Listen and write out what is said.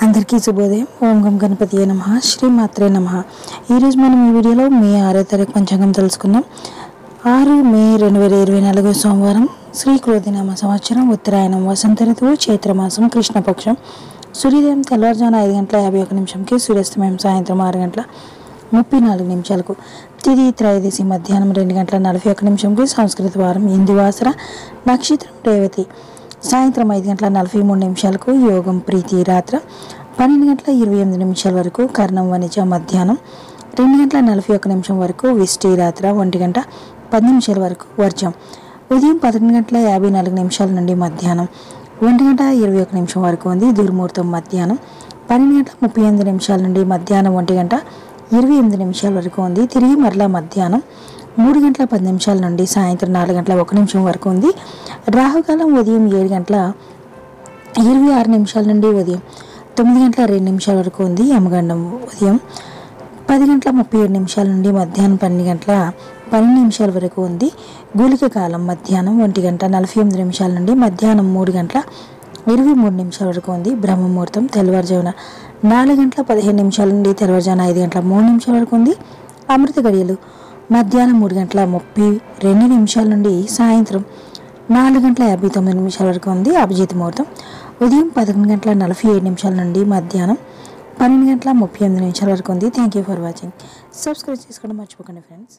అందరికీ శుభోదయం. ఓం గం గణపతియే నమః. శ్రీమాత్రే నమః. ఈరోజు మనం ఈ వీడియోలో మే 6వ తారీఖు పంచాంగం తెలుసుకుందాం. 6 మే 2024 సోమవారం, శ్రీ క్రోధినామ సంవత్సరం, ఉత్తరాయణం, వసంత ఋతువు, చైత్రమాసం, కృష్ణపక్షం. సూర్యోదయం తెల్లవారుజామున 5 గంటల 51 నిమిషంకి, సూర్యాస్తమయం సాయంత్రం 6 గంటల 34 నిమిషాలకు. తిథి త్రయోదశి మధ్యాహ్నం 2 గంటల 41 నిమిషంకి, సంస్కృత వారం ఇందువాసర, నక్షత్రం రేవతి సాయంత్రం 5 గంటల 43 నిమిషాలకు, యోగం ప్రీతి రాత్ర 12 గంటల 28 నిమిషాల వరకు, కర్ణం వనిజ మధ్యాహ్నం 2 గంటల 41 నిమిషం వరకు, విష్టి రాత్ర 1 గంట 10 నిమిషాల వరకు, వర్జం ఉదయం 11 గంటల 54 నిమిషాల నుండి మధ్యాహ్నం 1 గంట 21 నిమిషం వరకు ఉంది. దుర్ముహూర్తం మధ్యాహ్నం 12 గంటల 38 నిమిషాల నుండి మధ్యాహ్నం 1 గంట 28 నిమిషాల వరకు ఉంది. తిరిగి మరలా మధ్యాహ్నం 3 గంటల 10 నిమిషాల నుండి సాయంత్రం 4 గంటల 1 నిమిషం వరకు ఉంది. రాహుకాలం ఉదయం 7 గంటల 26 నిమిషాల నుండి ఉదయం 9 గంటల 2 నిమిషాల వరకు ఉంది. యమగండం ఉదయం 10 గంటల 37 నిమిషాల నుండి మధ్యాహ్నం 12 గంటల 12 నిమిషాల వరకు ఉంది. గూలిక కాలం మధ్యాహ్నం 1 గంట 48 నిమిషాల నుండి మధ్యాహ్నం 3 గంటల 23 నిమిషాల వరకు ఉంది. బ్రహ్మముహూర్తం తెల్లవారుజామున 4 గంటల 15 నిమిషాల నుండి తెల్లవారుజామున 5 గంటల 3 నిమిషాల వరకు ఉంది. అమృత గడియలు మధ్యాహ్నం 3 గంటల 32 నిమిషాల నుండి సాయంత్రం 4 గంటల 59 నిమిషాల వరకు ఉంది. అభిజిత్ ముహూర్తం ఉదయం 11 గంటల 47 నిమిషాల నుండి మధ్యాహ్నం 12 గంటల 38 నిమిషాల వరకు ఉంది. Thank you for watching. Subscribe చేసుకోవడం మర్చిపోకండి ఫ్రెండ్స్.